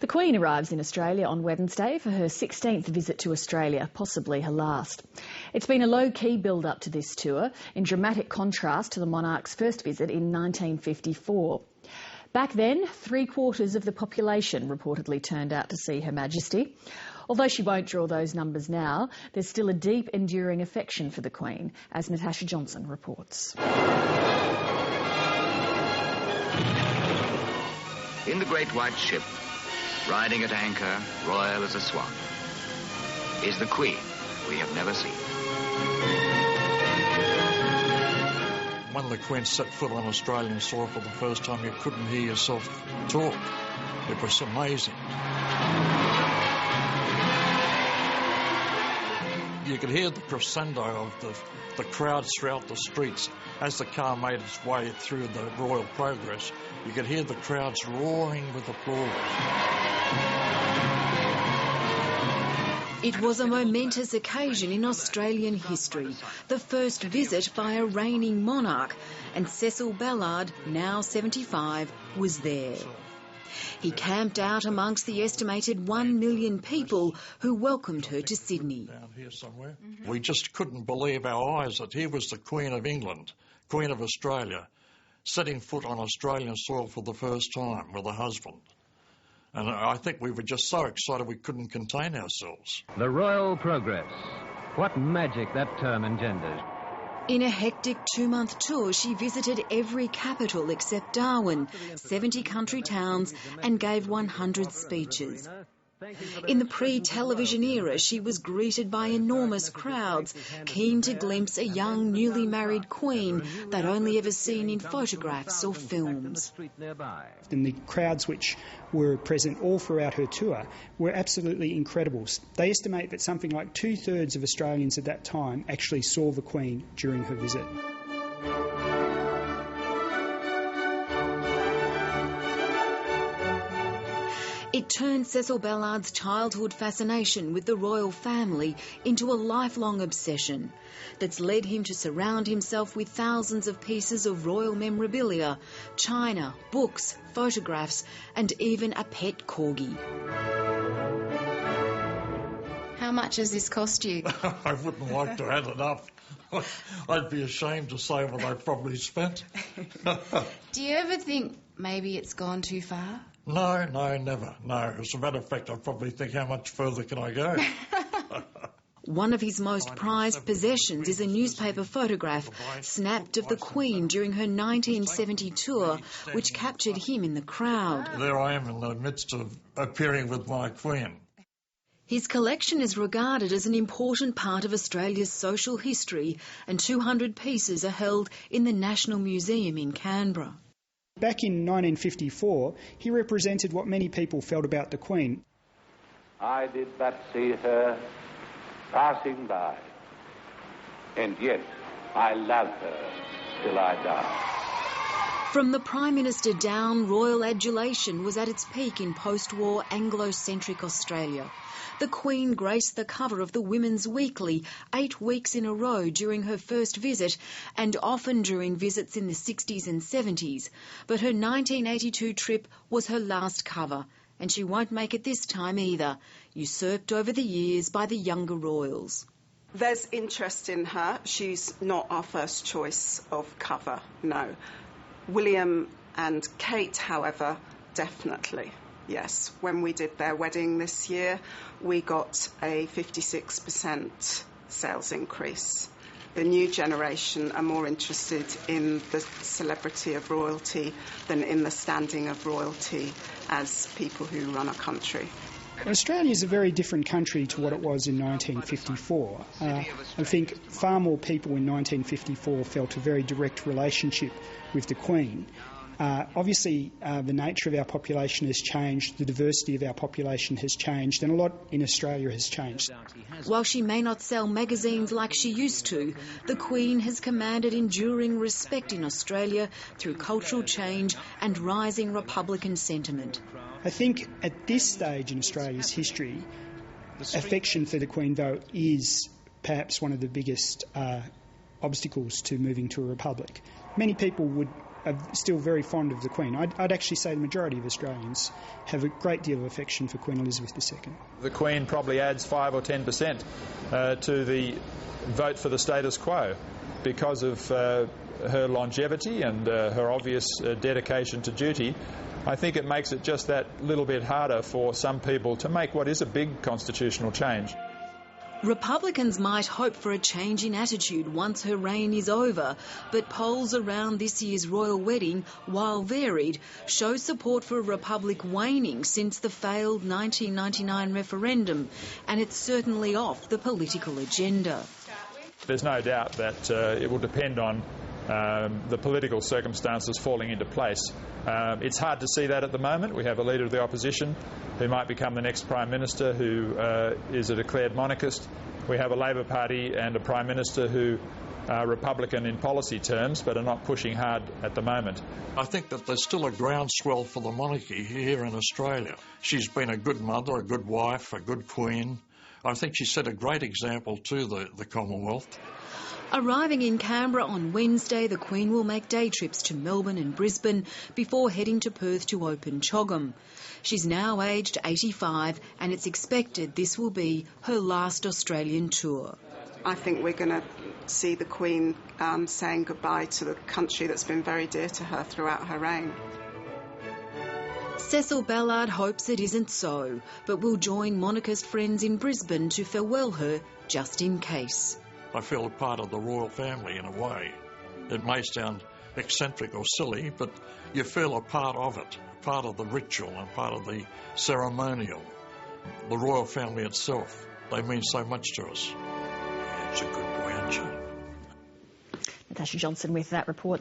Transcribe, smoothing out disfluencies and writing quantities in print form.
The Queen arrives in Australia on Wednesday for her 16th visit to Australia, possibly her last. It's been a low-key build-up to this tour, in dramatic contrast to the monarch's first visit in 1954. Back then, 3/4 of the population reportedly turned out to see Her Majesty. Although she won't draw those numbers now, there's still a deep, enduring affection for the Queen, as Natasha Johnson reports. In the great white ship, riding at anchor, royal as a swan, is the Queen we have never seen. When the Queen set foot on Australian soil for the first time, you couldn't hear yourself talk. It was amazing. You could hear the crescendo of the crowds throughout the streets. As the car made its way through the Royal Progress, you could hear the crowds roaring with applause. It was a momentous occasion in Australian history, the first visit by a reigning monarch, and Cecil Ballard, now 75, was there. He camped out amongst the estimated 1 million people who welcomed her to Sydney. Down here somewhere. We just couldn't believe our eyes that here was the Queen of England, Queen of Australia, setting foot on Australian soil for the first time with her husband. And I think we were just so excited we couldn't contain ourselves. The Royal Progress. What magic that term engendered. In a hectic 2-month tour, she visited every capital except Darwin, 70 country towns, and gave 100 speeches. In the pre-television era, she was greeted by enormous crowds, keen to glimpse a young, newly married queen they'd only ever seen in photographs or films. And the crowds which were present all throughout her tour were absolutely incredible. They estimate that something like 2/3 of Australians at that time actually saw the Queen during her visit. It turned Cecil Ballard's childhood fascination with the royal family into a lifelong obsession that's led him to surround himself with thousands of pieces of royal memorabilia, china, books, photographs, and even a pet corgi. How much has this cost you? I wouldn't like to add it up. I'd be ashamed to say what I probably spent. Do you ever think maybe it's gone too far? No, never. No, as a matter of fact, I probably think, how much further can I go? One of his most prized possessions is a newspaper photograph snapped of the Queen during her 1970 tour, which captured him in the crowd. There I am in the midst of appearing with my Queen. His collection is regarded as an important part of Australia's social history, and 200 pieces are held in the National Museum in Canberra. Back in 1954, he represented what many people felt about the Queen. I did but see her passing by, and yet I love her till I die. From the Prime Minister down, royal adulation was at its peak in post-war Anglo-centric Australia. The Queen graced the cover of the Women's Weekly 8 weeks in a row during her first visit, and often during visits in the 60s and 70s. But her 1982 trip was her last cover, and she won't make it this time either, usurped over the years by the younger royals. There's interest in her. She's not our first choice of cover, no. William and Kate, however, definitely. Yes, when we did their wedding this year, we got a 56% sales increase. The new generation are more interested in the celebrity of royalty than in the standing of royalty as people who run a country. Australia is a very different country to what it was in 1954. I think far more people in 1954 felt a very direct relationship with the Queen. Obviously, the nature of our population has changed, the diversity of our population has changed, and a lot in Australia has changed. While she may not sell magazines like she used to, the Queen has commanded enduring respect in Australia through cultural change and rising Republican sentiment. I think at this stage in Australia's history, affection for the Queen, though, is perhaps one of the biggest obstacles to moving to a republic. Many people would are still very fond of the Queen. I'd actually say the majority of Australians have a great deal of affection for Queen Elizabeth II. The Queen probably adds 5 or 10% to the vote for the status quo because of her longevity and her obvious dedication to duty. I think it makes it just that little bit harder for some people to make what is a big constitutional change. Republicans might hope for a change in attitude once her reign is over, but polls around this year's royal wedding, while varied, show support for a republic waning since the failed 1999 referendum, and it's certainly off the political agenda. There's no doubt that it will depend on the political circumstances falling into place. It's hard to see that at the moment. We have a leader of the opposition who might become the next Prime Minister who is a declared monarchist. We have a Labor Party and a Prime Minister who are Republican in policy terms but are not pushing hard at the moment. I think that there's still a groundswell for the monarchy here in Australia. She's been a good mother, a good wife, a good queen. I think she set a great example to the Commonwealth. Arriving in Canberra on Wednesday, the Queen will make day trips to Melbourne and Brisbane before heading to Perth to open Choggum. She's now aged 85 and it's expected this will be her last Australian tour. I think we're going to see the Queen saying goodbye to the country that's been very dear to her throughout her reign. Cecil Ballard hopes it isn't so, but will join monarchist friends in Brisbane to farewell her just in case. I feel a part of the royal family in a way. It may sound eccentric or silly, but you feel a part of it, part of the ritual and part of the ceremonial. The royal family itself, they mean so much to us. It's a good boy, aren't you? Natasha Johnson with that report.